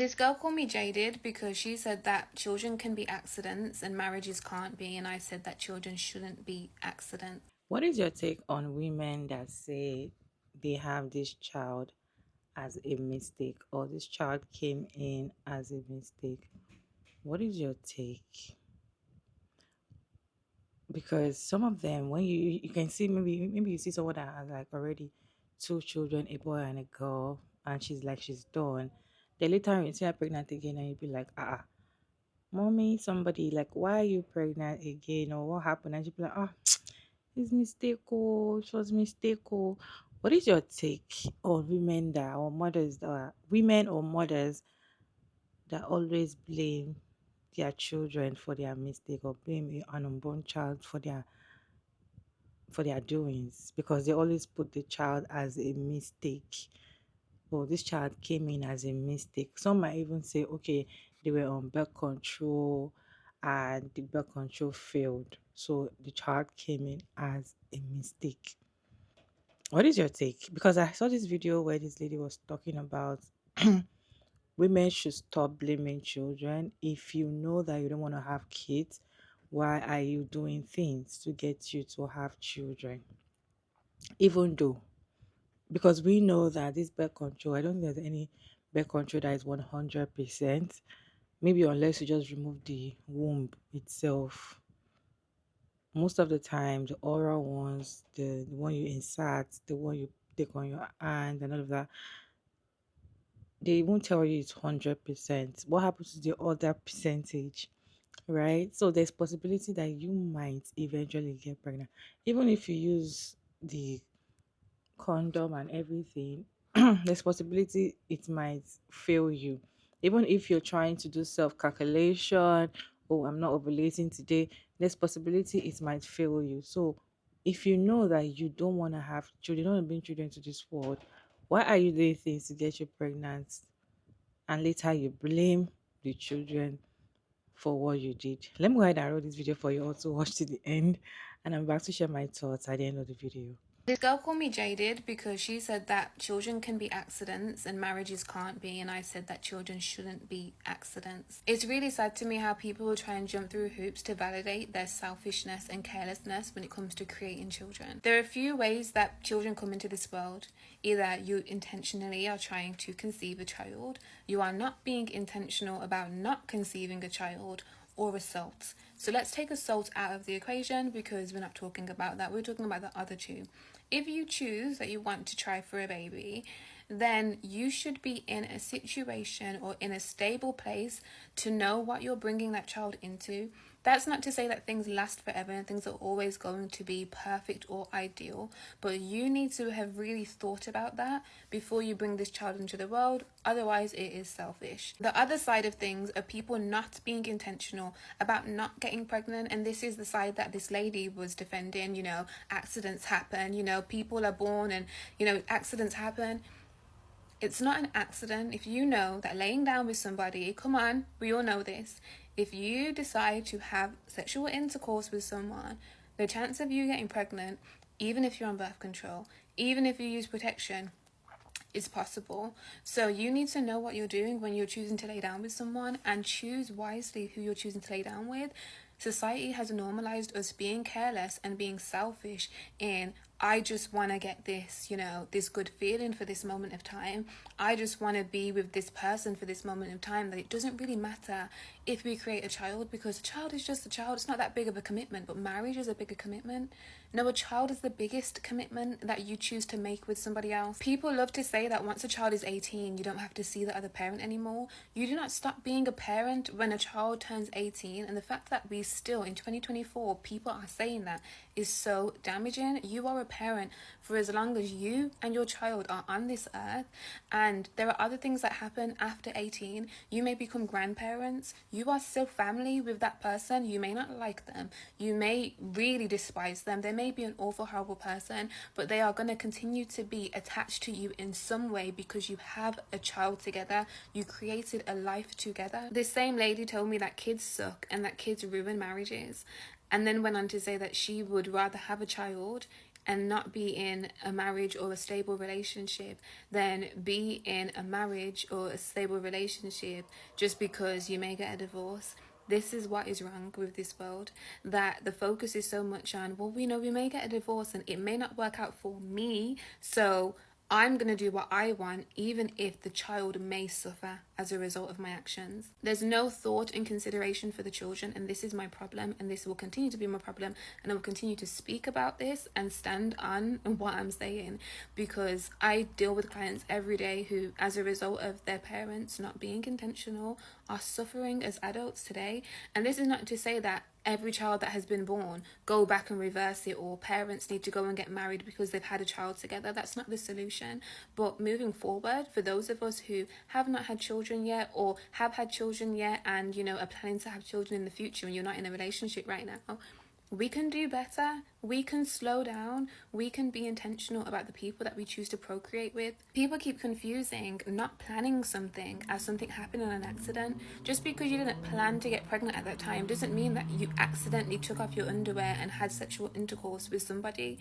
This girl called me jaded because she said that children can be accidents and marriages can't be, and I said that children shouldn't be accidents. What is your take on women that say they have this child as a mistake or this child came in as a mistake? What is your take? Because some of them, when you can see, maybe you see someone that has like already two children, a boy and a girl, and she's done. Then later on you see her pregnant again, and you be like, mommy, somebody like, why are you pregnant again, or what happened? And she be like, it's mistake, oh, it was mistake, oh. What is your take on women that or mothers that women or mothers that always blame their children for their mistake or blame an unborn child for their doings because they always put the child as a mistake. Well, this child came in as a mistake. Some might even say, okay, they were on birth control and the birth control failed. So the child came in as a mistake. What is your take? Because I saw this video where this lady was talking about women should stop blaming children. If you know that you don't want to have kids, why are you doing things to get you to have children? Even though, because we know that this birth control, I don't think there's any birth control that is 100%. Maybe unless you just remove the womb itself. Most of the time, the oral ones, the one you insert, the one you take on your hand, and all of that, they won't tell you it's 100%. What happens to the other percentage, right? So there's possibility that you might eventually get pregnant, even if you use the condom and everything. There's possibility it might fail you, even if you're trying to do self calculation. Oh, I'm not ovulating today. There's possibility it might fail you. So if you know that you don't want to have children, you don't want to bring children to this world, why are you doing things to get you pregnant and later you blame the children for what you did? Let me go ahead and roll this video for you all to watch to the end, and I'm back to share my thoughts at the end of the video. This girl called me jaded because she said that children can be accidents and marriages can't be, and I said that children shouldn't be accidents. It's really sad to me how people will try and jump through hoops to validate their selfishness and carelessness when it comes to creating children. There are a few ways that children come into this world. Either you intentionally are trying to conceive a child, you are not being intentional about not conceiving a child, or assault. So let's take assault out of the equation because we're not talking about that. We're talking about the other two. If you choose that you want to try for a baby, then you should be in a situation or in a stable place to know what you're bringing that child into. That's not to say that things last forever and things are always going to be perfect or ideal, but you need to have really thought about that before you bring this child into the world. Otherwise, it is selfish. The other side of things are people not being intentional about not getting pregnant, and this is the side that this lady was defending. Accidents happen, people are born and, accidents happen. It's not an accident if you know that laying down with somebody, come on, we all know this. If you decide to have sexual intercourse with someone, the chance of you getting pregnant, even if you're on birth control, even if you use protection, is possible. So you need to know what you're doing when you're choosing to lay down with someone and choose wisely who you're choosing to lay down with. Society has normalized us being careless and being selfish in I just want to get this, this good feeling for this moment of time. I just want to be with this person for this moment of time. That it doesn't really matter if we create a child because a child is just a child. It's not that big of a commitment, but marriage is a bigger commitment. No, a child is the biggest commitment that you choose to make with somebody else. People love to say that once a child is 18, you don't have to see the other parent anymore. You do not stop being a parent when a child turns 18, and the fact that we still, in 2024, people are saying that is so damaging. You are a parent for as long as you and your child are on this earth, and there are other things that happen after 18. You may become grandparents. You are still family with that person. You may not like them. You may really despise them. They may be an awful, horrible person, but they are going to continue to be attached to you in some way because you have a child together. You created a life together. This same lady told me that kids suck and that kids ruin marriages, and then went on to say that she would rather have a child and not be in a marriage or a stable relationship than be in a marriage or a stable relationship just because you may get a divorce. This is what is wrong with this world, that the focus is so much on, well, we know we may get a divorce and it may not work out for me, so I'm going to do what I want, even if the child may suffer as a result of my actions. There's no thought and consideration for the children, and this is my problem, and this will continue to be my problem, and I will continue to speak about this and stand on what I'm saying, because I deal with clients every day who, as a result of their parents not being intentional, are suffering as adults today. And this is not to say that every child that has been born go back and reverse it, or parents need to go and get married because they've had a child together. That's not the solution. But moving forward, for those of us who have not had children yet, or have had children yet and are planning to have children in the future and you're not in a relationship right now, we can do better. We can slow down. We can be intentional about the people that we choose to procreate with. People keep confusing not planning something as something happened on an accident. Just because you didn't plan to get pregnant at that time doesn't mean that you accidentally took off your underwear and had sexual intercourse with somebody.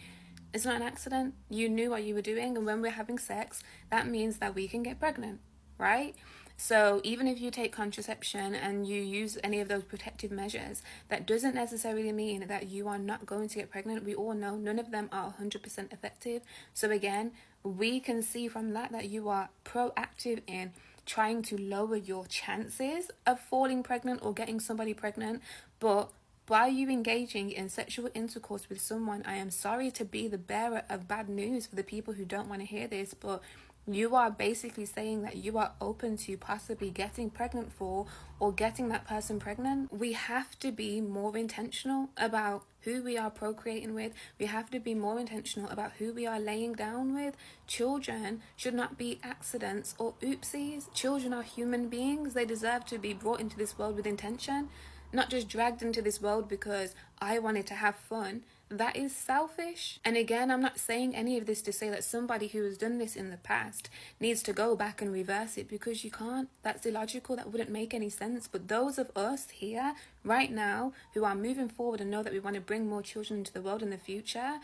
It's not an accident. You knew what you were doing, and when we're having sex, that means that we can get pregnant, right? So even if you take contraception and you use any of those protective measures, that doesn't necessarily mean that you are not going to get pregnant. We all know none of them are 100% effective. So again, we can see from that you are proactive in trying to lower your chances of falling pregnant or getting somebody pregnant. But by you engaging in sexual intercourse with someone, I am sorry to be the bearer of bad news for the people who don't want to hear this, but you are basically saying that you are open to possibly getting pregnant for, or getting that person pregnant. We have to be more intentional about who we are procreating with. We have to be more intentional about who we are laying down with. Children should not be accidents or oopsies. Children are human beings. They deserve to be brought into this world with intention, not just dragged into this world because I wanted to have fun. That is selfish. And again, I'm not saying any of this to say that somebody who has done this in the past needs to go back and reverse it, because you can't. That's illogical. That wouldn't make any sense. But those of us here right now who are moving forward and know that we want to bring more children into the world in the future,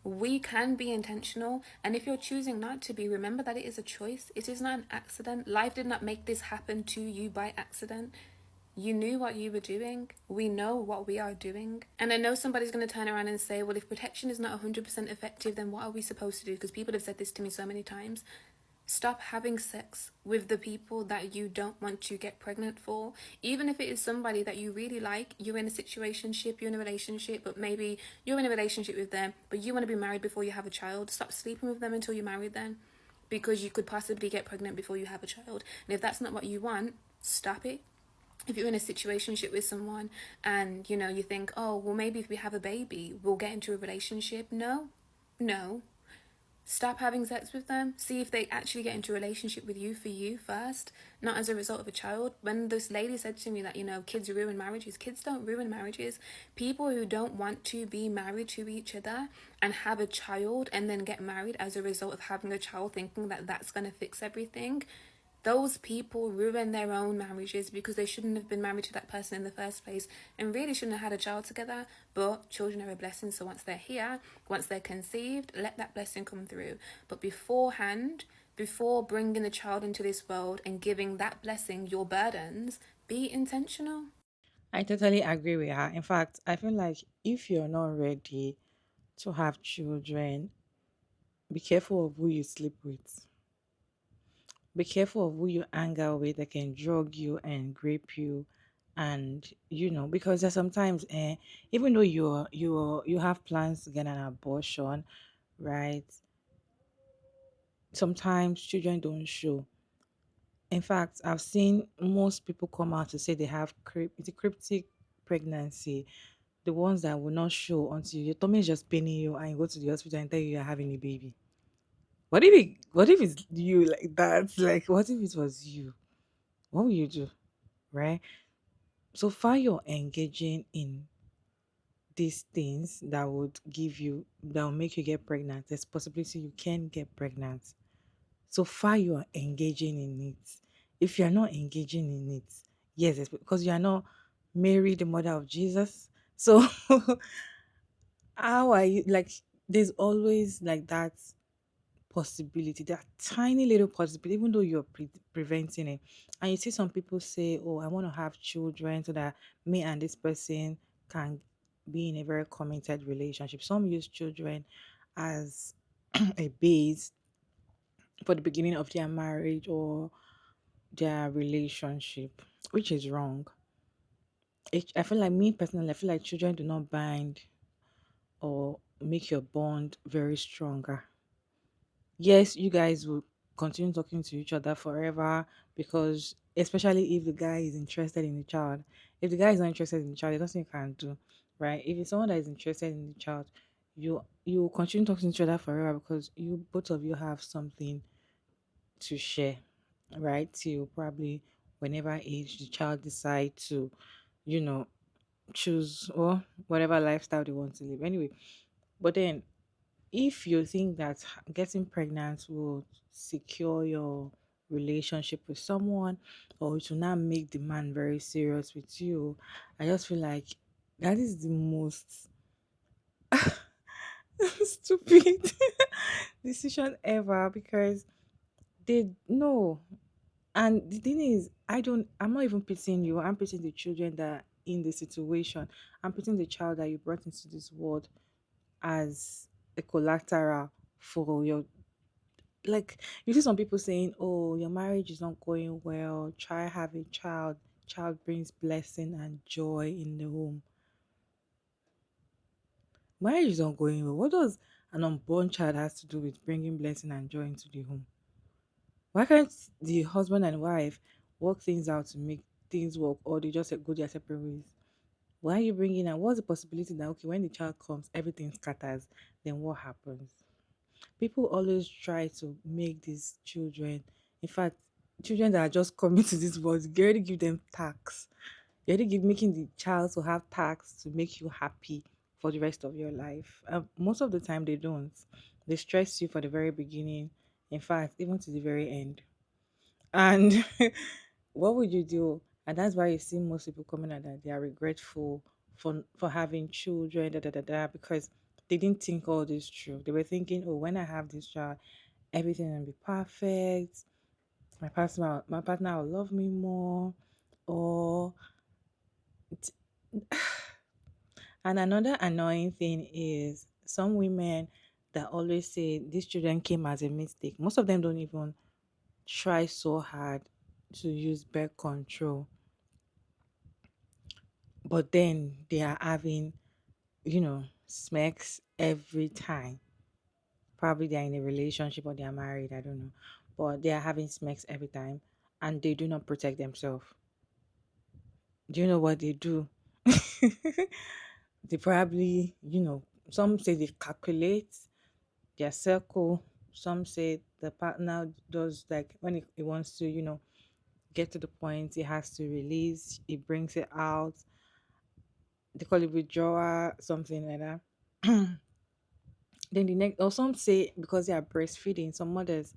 we can be intentional. And if you're choosing not to be, remember that it is a choice. It is not an accident. Life did not make this happen to you by accident. You knew what you were doing. We know what we are doing. And I know somebody's going to turn around and say, well, if protection is not 100% effective, then what are we supposed to do? Because people have said this to me so many times. Stop having sex with the people that you don't want to get pregnant for. Even if it is somebody that you really like, you're in a situationship, you're in a relationship, but maybe you're in a relationship with them, but you want to be married before you have a child. Stop sleeping with them until you're married then, because you could possibly get pregnant before you have a child. And if that's not what you want, stop it. If you're in a situationship with someone and you think, oh well, maybe if we have a baby we'll get into a relationship. No, stop having sex with them. See if they actually get into a relationship with you for you first, not as a result of a child. When this lady said to me that kids ruin marriages, kids don't ruin marriages. People who don't want to be married to each other and have a child and then get married as a result of having a child, thinking that that's going to fix everything, those people ruin their own marriages, because they shouldn't have been married to that person in the first place and really shouldn't have had a child together. But children are a blessing, so once they're here, once they're conceived, let that blessing come through. But beforehand, before bringing the child into this world and giving that blessing your burdens, be intentional. I totally agree with her. In fact, I feel like if you're not ready to have children, be careful of who you sleep with. Be careful of who you hang out with that can drug you and grape you. And because there's sometimes even though you have plans to get an abortion, right? Sometimes children don't show. In fact, I've seen most people come out to say they have it's a cryptic pregnancy, the ones that will not show until your tummy is just paining you and you go to the hospital and tell you you're having a baby. What if it's you like that? Like, what if it was you? What will you do? Right? So far you're engaging in these things that will make you get pregnant. There's possibility you can get pregnant. So far you are engaging in it. If you're not engaging in it, yes, it's because you are not Mary, the mother of Jesus. So how are you like? there's always like that possibility, that tiny little possibility, even though you're preventing it. And you see some people say, oh, I want to have children so that me and this person can be in a very committed relationship. Some use children as a base for the beginning of their marriage or their relationship, which is wrong. I feel like, me personally, I feel like children do not bind or make your bond very stronger. Yes, you guys will continue talking to each other forever, because especially if the guy is interested in the child. If the guy is not interested in the child, there's nothing you can do, right? If it's someone that is interested in the child, you will continue talking to each other forever, because you both of you have something to share, right? Till probably whenever age the child decide to, you know, choose or whatever lifestyle they want to live. Anyway, but then if you think that getting pregnant will secure your relationship with someone, or it will not make the man very serious with you, I just feel like that is the most stupid decision ever, because they know. And the thing is, I'm not even pitying you, I'm pitying the children that are in the situation. I'm pitying the child that you brought into this world as a collateral for your, like, you see some people saying, oh, your marriage is not going well, try having child brings blessing and joy in the home. Marriage is not going well, what does an unborn child has to do with bringing blessing and joy into the home? Why can't the husband and wife work things out to make things work, or they just go their separate ways? Why are you bringing, and what's the possibility that, okay, when the child comes everything scatters, then what happens? People always try to make these children, in fact, children that are just coming to this world, you already give them tax. You already give making the child to have tax to make you happy for the rest of your life. Most of the time they don't. They stress you for the very beginning, in fact, even to the very end. And what would you do? And that's why you see most people coming out that they are regretful for having children, because they didn't think all this through. They were thinking, oh, when I have this child, everything will be perfect. My partner will love me more. Or and another annoying thing is some women that always say these children came as a mistake. Most of them don't even try so hard to use birth control, but then they are having, smacks every time. Probably they're in a relationship or they're married, I don't know. But they are having smacks every time, and they do not protect themselves. Do you know what they do? They probably, some say they calculate their circle. Some say the partner does, like, when he wants to, get to the point, he has to release, he brings it out. They call it withdrawal, something like that. Then the next, or some say because they are breastfeeding. Some mothers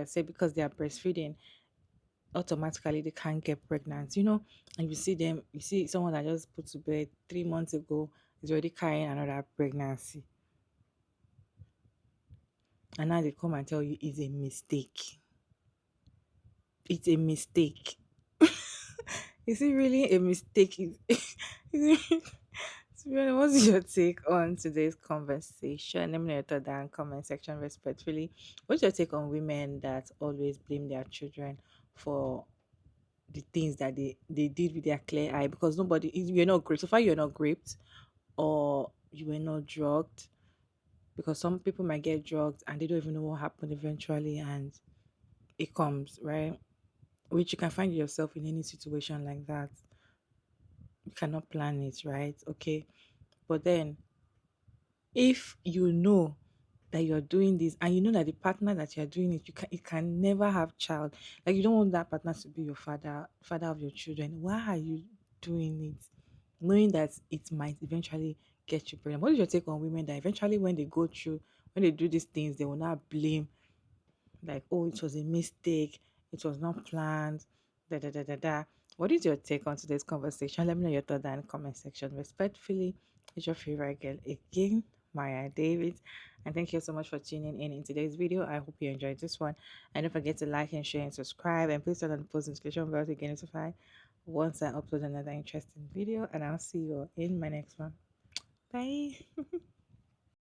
say because they are breastfeeding, automatically they can't get pregnant. And you see someone that just put to bed 3 months ago is already carrying another pregnancy, and now they come and tell you it's a mistake. It's a mistake. Is it really a mistake? Is it, to be honest, what's your take on today's conversation? Let me know your thought down comment section respectfully. What's your take on women that always blame their children for the things that they did with their clear eye? Because you're not raped. So far, you're not raped, or you were not drugged. Because some people might get drugged and they don't even know what happened eventually, and it comes, right? Which you can find yourself in any situation like that. You cannot plan it, right? Okay. But then, if you know that you're doing this, and you know that the partner that you're doing it can never have child, like, you don't want that partner to be your father of your children, why are you doing it, knowing that it might eventually get you pregnant? What is your take on women that eventually, when they do these things, they will not blame, like, oh, it was a mistake, it was not planned, da da da da da? What is your take on today's conversation? Let me know your thought down in the comment section respectfully. It's your favorite girl again, Maria David. And thank you so much for tuning in today's video. I hope you enjoyed this one. And don't forget to like and share and subscribe. And please turn on the post notification bell to get notified once I upload another interesting video. And I'll see you all in my next one. Bye.